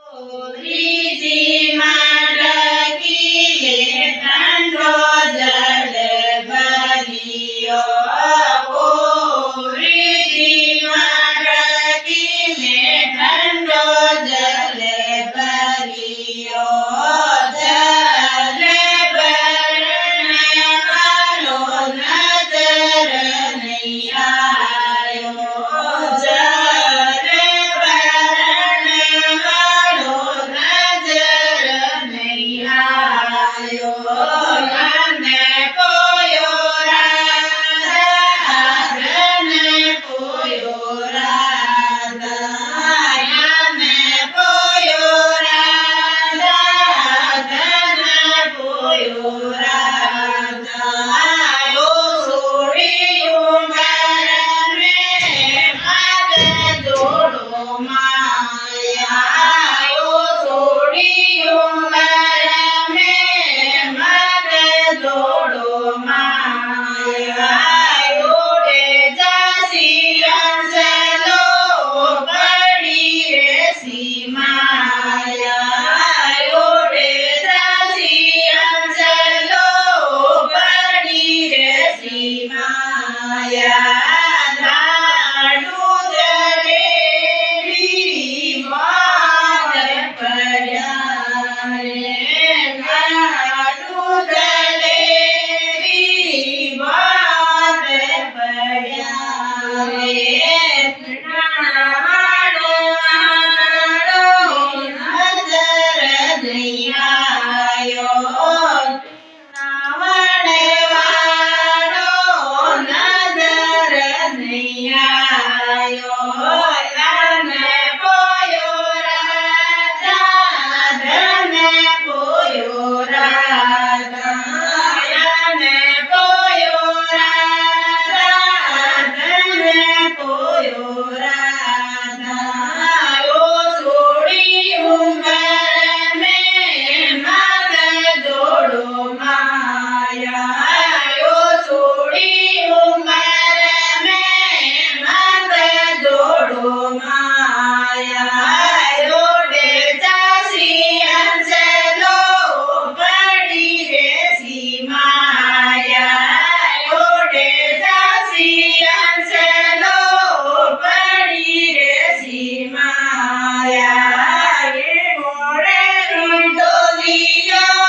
રીજી માટકીએ ઠંડો જળ ભર્યો રીજી માટકીને ઠંડો જળ ભર્યો જળ ભરને વાળો નજર નહીં આવ્યો જળ ભરને વાળો નજર નહીં આવ્યો અને પોયો રાધા અને પોયો રાધા અને પોયો રાધા અને પોયો રાધા ઓ સોડિયું મારને માગે જોડો માયા ઓ સોડિયું મારને માગે જોડો માયા ઓડે જાસી અંજલો પડી રેસી માયા ઓડે જાસી અંજલો પડી રેસી માયા લાડુ જલેબી મોઢ પડ્યા રે લાડુ જલેબી મોઢ પડ્યા રે નાણો નજર નહીં આવ્યો નાવણે વાળો નજર નહીં આવ્યો અને પોયો રાધા ધને પોયો રાધા અને પોયો રાધા ધને પોયો રાધા ઓ સોડિયું મારને માગે જોડો માયા ઓ સોડિયું મારને માગે જોડો માયા ઓડે જાસી અંજલો પડી રેસી માયા ઓડે જાસી અંજલો પડી રેસી માયા એ મોરે ડોલિયો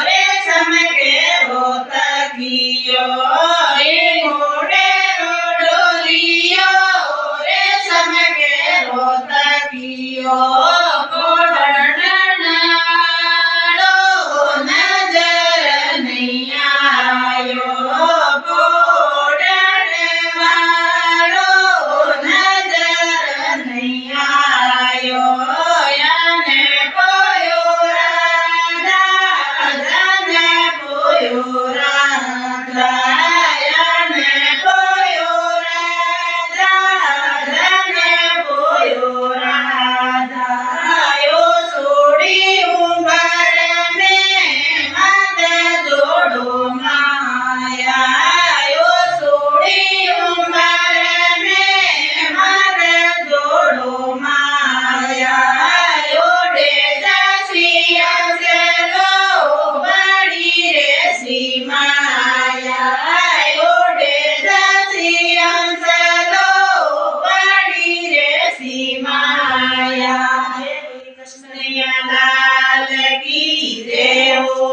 રેશમ કેરો તકિયો એ મોરે ડોલિયો રેશમ કેરો તકિયો કોડણનાળો નજર નહીં આવ્યો કોડણવાળો નજર નહીં આવ્યો અને પોયો રાધા ધને પોયો રાધા અને પોયો રાધા ધને પોયો રાધા ઓ સોડિયું મારને માગે જોડો માયા ઓ સોડિયું મારને માગે જોડો માયા ઓડે જાસી અંજલો પડી રેસી માયા ઓડે જાસી અંજલો પડી રેસી માયા કૃષ્ણ લાલ કી જય હો।